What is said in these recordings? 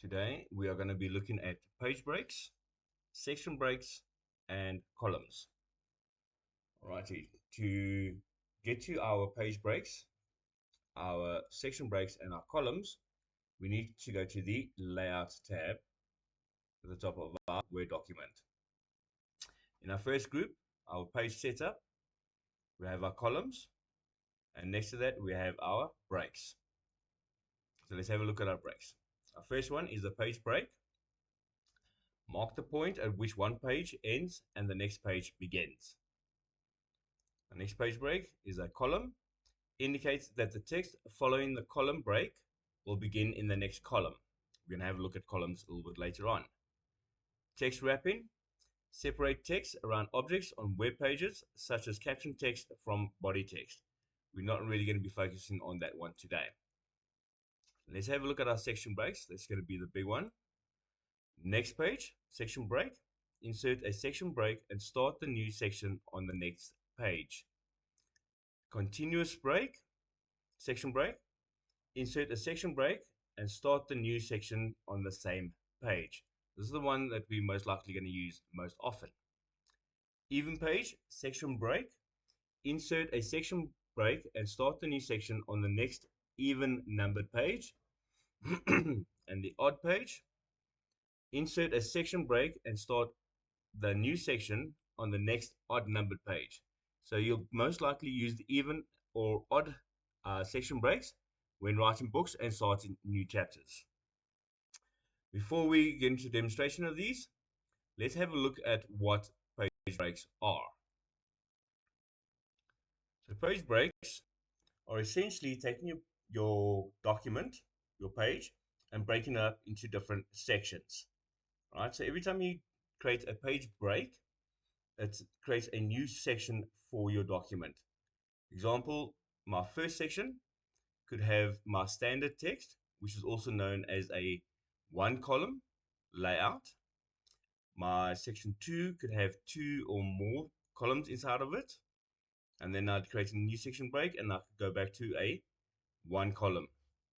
Today we are going to be looking at page breaks, section breaks, and columns. Alrighty, to get to our page breaks, our section breaks, and our columns, we need to go to the Layout tab at the top of our Word document. In our first group, our page setup, we have our columns, and next to that we have our breaks. So let's have a look at our breaks. Our first one is the page break. Mark the point at which one page ends and the next page begins. The next page break is a column, indicates that the text following the column break will begin in the next column. We're going to have a look at columns a little bit later on. Text wrapping, separate text around objects on web pages, such as caption text from body text. We're not really going to be focusing on that one today. Let's have a look at our section breaks. That's going to be the big one. Next page, section break. Insert a section break and start the new section on the next page. Continuous break, section break. Insert a section break and start the new section on the same page. This is the one that we're most likely going to use most often. Even page, section break. Insert a section break and start the new section on the next even numbered page. And the odd page, insert a section break and start the new section on the next odd numbered page. So you'll most likely use the even or odd section breaks when writing books and starting new chapters. Before we get into demonstration of these, let's have a look at what page breaks are. So page breaks are essentially taking your document, your page, and breaking it up into different sections. All right, so every time you create a page break, it creates a new section for your document. Example, my first section could have my standard text, which is also known as a one column layout. My section 2 could have 2 or more columns inside of it. And then I'd create a new section break and I could go back to a one column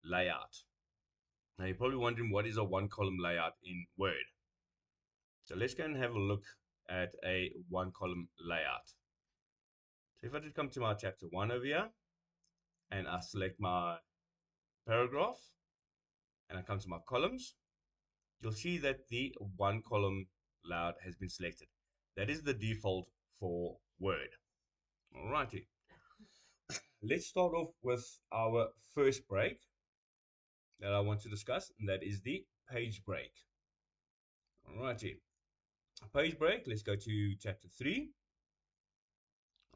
layout. Now you're probably wondering, what is a one column layout in Word? So let's go and have a look at a one column layout. So if I just come to my chapter 1 over here and I select my paragraph and I come to my columns, you'll see that the one column layout has been selected. That is the default for Word. Alrighty. Let's start off with our first break that I want to discuss, and that is the page break. Alrighty. Page break, let's go to chapter 3.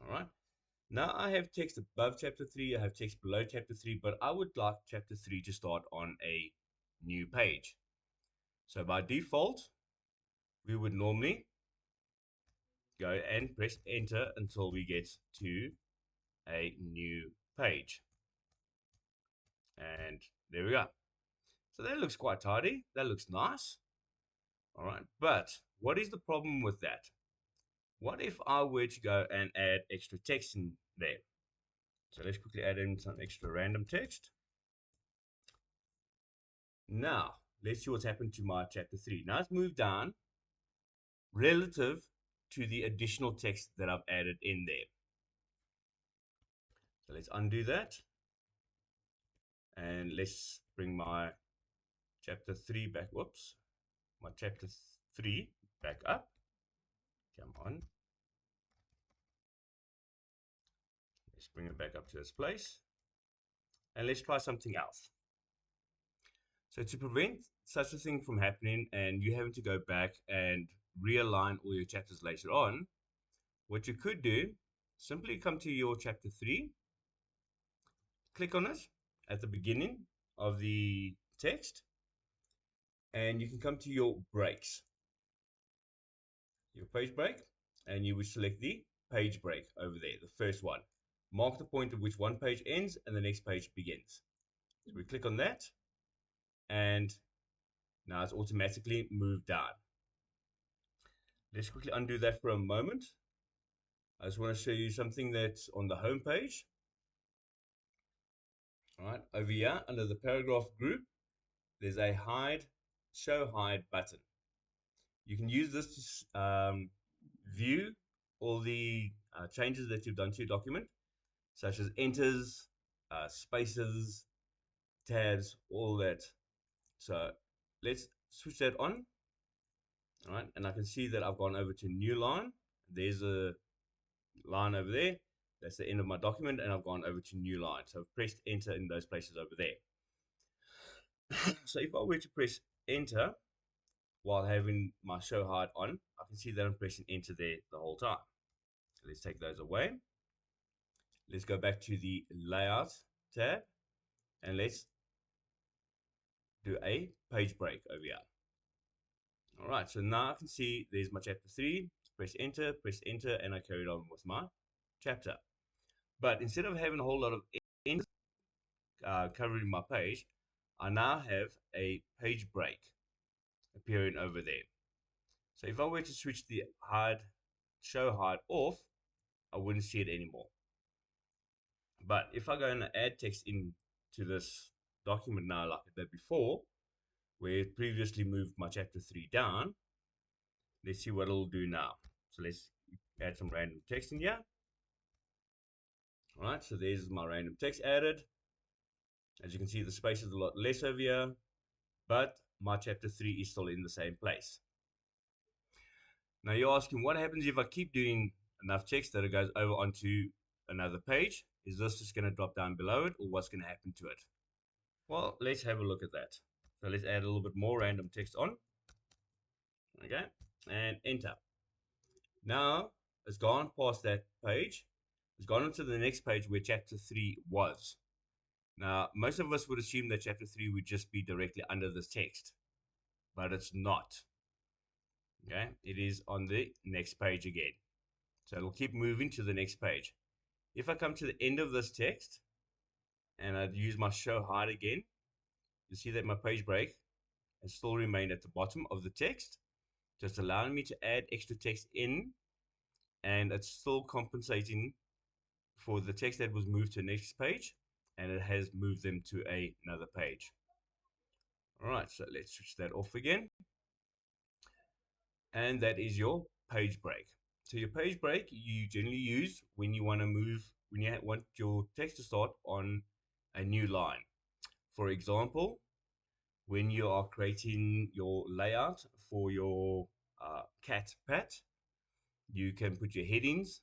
Alright. Now I have text above chapter 3, I have text below chapter 3, but I would like chapter 3 to start on a new page. So by default, we would normally go and press enter until we get to a new page. And there we go. So that looks quite tidy. That looks nice. All right. But what is the problem with that? What if I were to go and add extra text in there? So let's quickly add in some extra random text. Now, let's see what's happened to my chapter 3. Now it's moved down relative to the additional text that I've added in there. So let's undo that. And let's bring my chapter 3 back. Whoops. My chapter 3 back up. Come on. Let's bring it back up to this place. And let's try something else. So to prevent such a thing from happening and you having to go back and realign all your chapters later on, what you could do, simply come to your chapter 3, click on it at the beginning of the text, and you can come to your breaks, your page break, and you would select the page break over there, the first one. Mark the point at which one page ends and the next page begins. So we click on that, and now it's automatically moved down. Let's quickly undo that for a moment. I just want to show you something that's on the home page. All right, over here under the paragraph group, there's a hide show hide button. You can use this to view all the changes that you've done to your document, such as enters, spaces, tabs, all that. So let's switch that on. All right, and I can see that I've gone over to new line. There's a line over there. That's the end of my document, and I've gone over to new line. So I've pressed enter in those places over there. So if I were to press enter while having my show hide on, I can see that I'm pressing enter there the whole time. Let's take those away. Let's go back to the layout tab, and let's do a page break over here. All right, so now I can see there's my chapter 3. Press enter, and I carried on with my chapter. But instead of having a whole lot of enters covering my page, I now have a page break appearing over there. So if I were to switch the show hide off, I wouldn't see it anymore. But if I go and add text into this document now like I did before, where it previously moved my chapter 3 down, let's see what it'll do now. So let's add some random text in here. All right, so there's my random text added. As you can see, the space is a lot less over here, but my chapter 3 is still in the same place. Now you're asking, what happens if I keep doing enough text that it goes over onto another page? Is this just going to drop down below it, or what's going to happen to it? Well, let's have a look at that. So let's add a little bit more random text on. Okay, and enter. Now it's gone past that page. It's gone into the next page where chapter 3 was. Now, most of us would assume that chapter 3 would just be directly under this text, but it's not. Okay, it is on the next page again. So it'll keep moving to the next page. If I come to the end of this text and I use my show hide again, you'll see that my page break has still remained at the bottom of the text, just allowing me to add extra text in, and it's still compensating for the text that was moved to the next page, and it has moved them to another page. All right, so let's switch that off again. And that is your page break. So your page break you generally use when you want to move, when you want your text to start on a new line. For example, when you are creating your layout for your cat pat, you can put your headings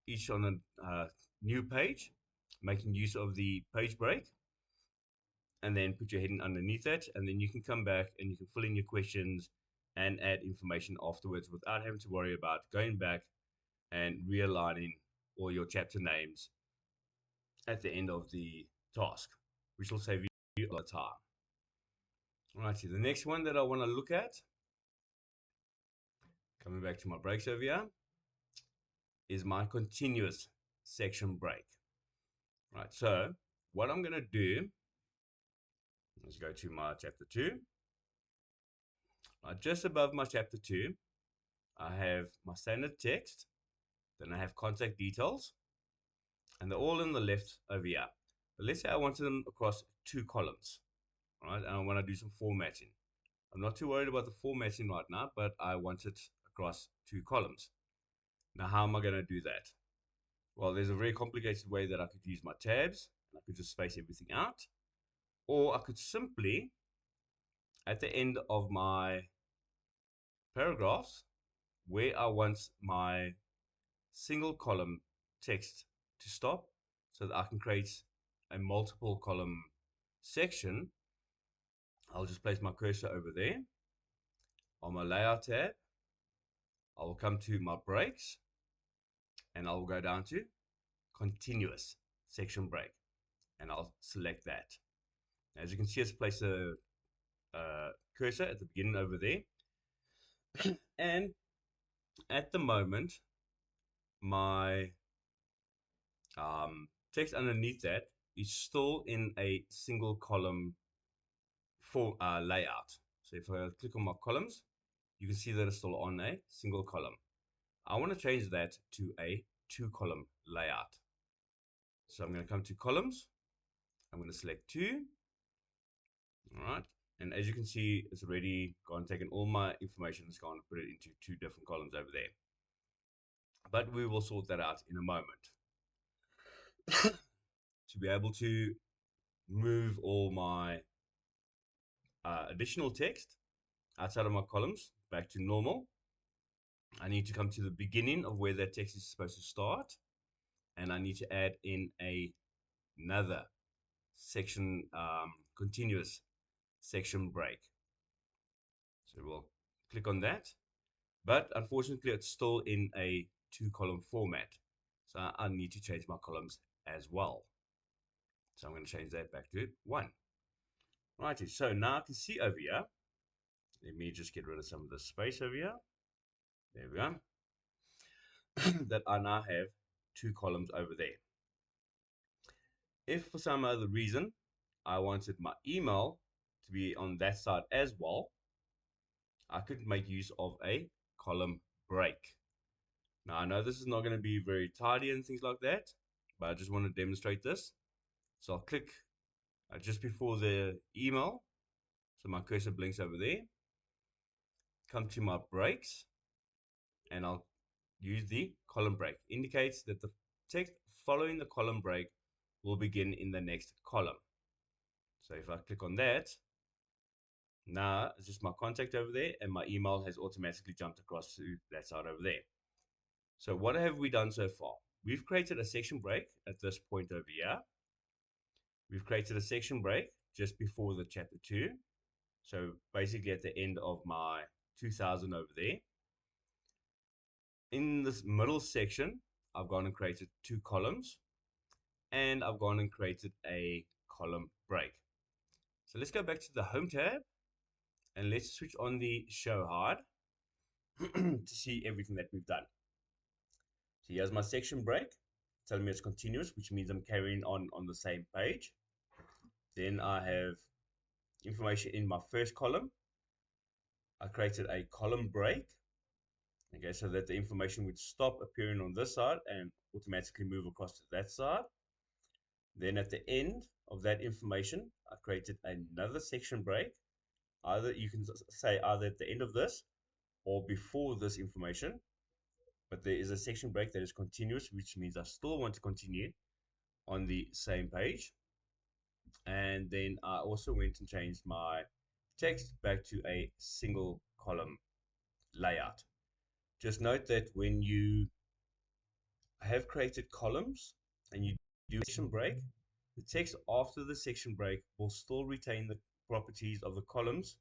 each on a new page, making use of the page break, and then put your heading underneath that, and then you can come back and you can fill in your questions and add information afterwards without having to worry about going back and realigning all your chapter names at the end of the task, which will save you a lot of time. All right, so the next one that I want to look at, coming back to my breaks over here, is my continuous section break. All right, so what I'm going to do is go to my chapter 2. Just above my chapter 2, I have my standard text, then I have contact details, and they're all in the left over here. But let's say I wanted them across 2 columns, all right, and I want to do some formatting. I'm not too worried about the formatting right now, but I want it across 2 columns. Now, how am I going to do that? Well, there's a very complicated way that I could use my tabs, and I could just space everything out, or I could simply, at the end of my paragraphs, where I want my single column text to stop so that I can create a multiple column section, I'll just place my cursor over there. On my layout tab, I will come to my breaks and I will go down to continuous section break and I'll select that. As you can see, it's placed a cursor at the beginning over there. And at the moment, my text underneath that is still in a single column for layout. So if I click on my columns, you can see that it's still on a single column. I want to change that to a 2-column layout. So I'm going to come to columns. I'm going to select 2. All right. And as you can see, it's already gone, taken all my information, it's gone and put it into two different columns over there. But we will sort that out in a moment. To be able to move all my additional text outside of my columns back to normal, I need to come to the beginning of where that text is supposed to start, and I need to add in another section, continuous section break. So we'll click on that, but unfortunately it's still in a 2-column format. So I need to change my columns as well. So I'm going to change that back to 1. Righty, so now I can see over here. Let me just get rid of some of the space over here. There we go. That I now have 2 columns over there. If for some other reason I wanted my email to be on that side as well, I could make use of a column break. Now I know this is not going to be very tidy and things like that, but I just want to demonstrate this. So I'll click just before the email, so my cursor blinks over there, come to my breaks, and I'll use the column break. Indicates that the text following the column break will begin in the next column. So if I click on that, now it's just my contact over there, and my email has automatically jumped across to that side over there. So what have we done so far? We've created a section break at this point over here. We've created a section break just before the chapter 2. So basically at the end of my 2000 over there. In this middle section, I've gone and created 2 columns, and I've gone and created a column break. So let's go back to the home tab, and let's switch on the show hide to see everything that we've done. So here's my section break, telling me it's continuous, which means I'm carrying on the same page. Then I have information in my first column. I created a column break, okay, so that the information would stop appearing on this side and automatically move across to that side. Then at the end of that information, I created another section break. Either you can say either at the end of this or before this information, but there is a section break that is continuous, which means I still want to continue on the same page. And then I also went and changed my text back to a single column layout. Just note that when you have created columns and you do a section break, the text after the section break will still retain the properties of the columns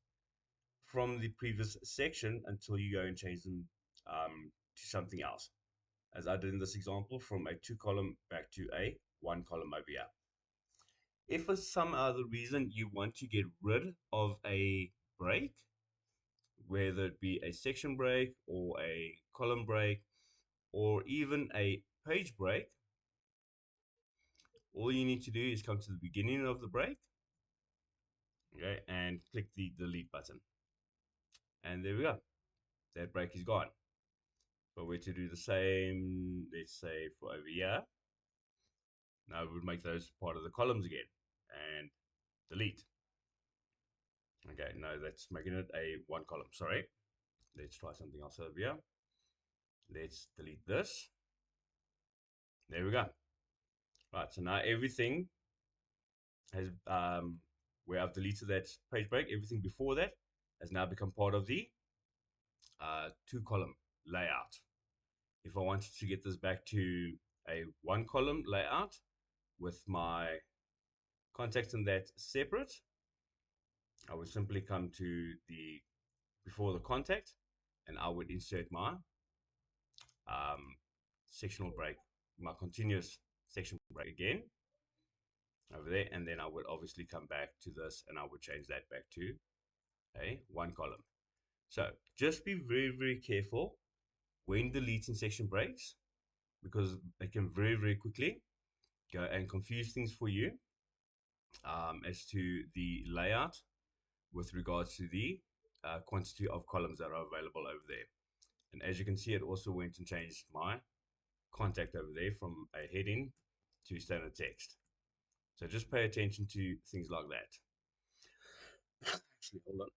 from the previous section until you go and change them to something else. As I did in this example, from a 2-column back to a 1-column over here. If for some other reason you want to get rid of a break, whether it be a section break or a column break or even a page break, all you need to do is come to the beginning of the break, okay, and click the delete button. And there we go. That break is gone. But we're to do the same, let's say for over here. Now we would make those part of the columns again and delete. Okay, no, that's making it a 1-column, sorry. Let's try something else over here. Let's delete this. There we go. Right, so now everything has, where I've deleted that page break, everything before that has now become part of the 2-column layout. If I wanted to get this back to a 1-column layout with my context in that separate, I would simply come to the before the contact, and I would insert my sectional break, my continuous section break again over there, and then I would obviously come back to this and I would change that back to a 1-column. So just be very, very careful when deleting section breaks, because they can very, very quickly go and confuse things for you as to the layout with regards to the quantity of columns that are available over there. And as you can see, it also went and changed my contact over there from a heading to standard text. So just pay attention to things like that. actually, hold on.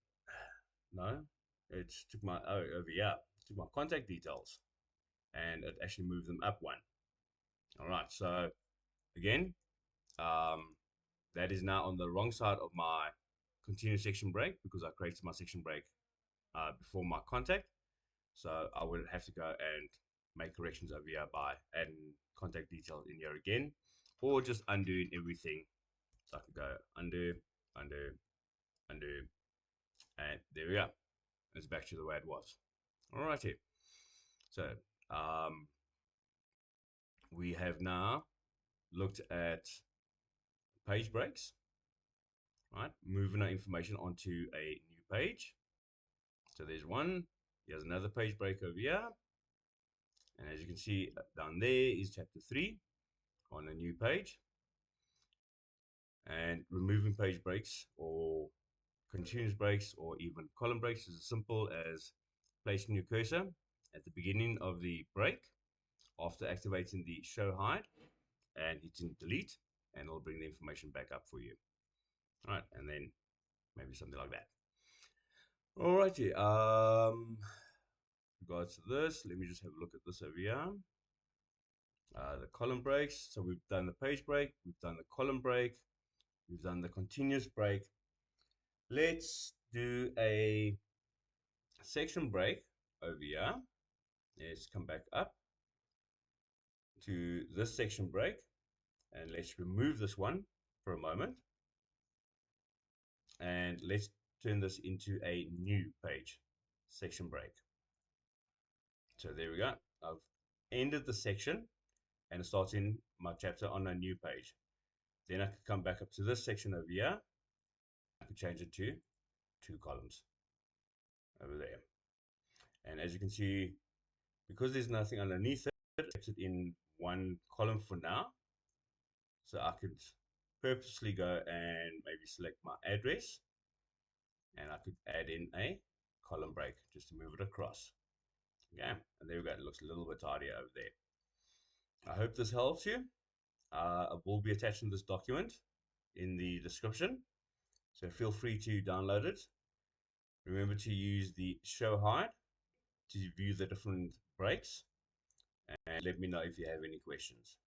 No, it took my, oh, over here, took my contact details and it actually moved them up one. All right, so again, um, that is now on the wrong side of my continuous section break because I created my section break before my contact. So I would have to go and make corrections over here by adding contact details in here again, or just undoing everything. So I could go undo, undo, undo, and there we go. It's back to the way it was. Alrighty. So um, we have now looked at page breaks, right? Moving our information onto a new page. So there's one. Here's another page break over here. And as you can see down there is chapter 3 on a new page. And removing page breaks or continuous breaks or even column breaks is as simple as placing your cursor at the beginning of the break after activating the show hide and hitting delete, and it'll bring the information back up for you. All right, and then maybe something like that. Alrighty, regards to this, let me just have a look at this over here. The column breaks. So we've done the page break, we've done the column break, we've done the continuous break. Let's do a section break over here. Let's come back up to this section break and let's remove this one for a moment. And let's turn this into a new page, section break. So there we go. I've ended the section and starting my chapter on a new page. Then I could come back up to this section over here. I could change it to 2 columns over there. And as you can see, because there's nothing underneath it, it's in 1 column for now. So I could purposely go and maybe select my address and I could add in a column break just to move it across. Okay, and there we go. It looks a little bit tidier over there. I hope this helps you. I will be attaching this document in the description, so feel free to download it. Remember to use the show hide to view the different breaks, and let me know if you have any questions.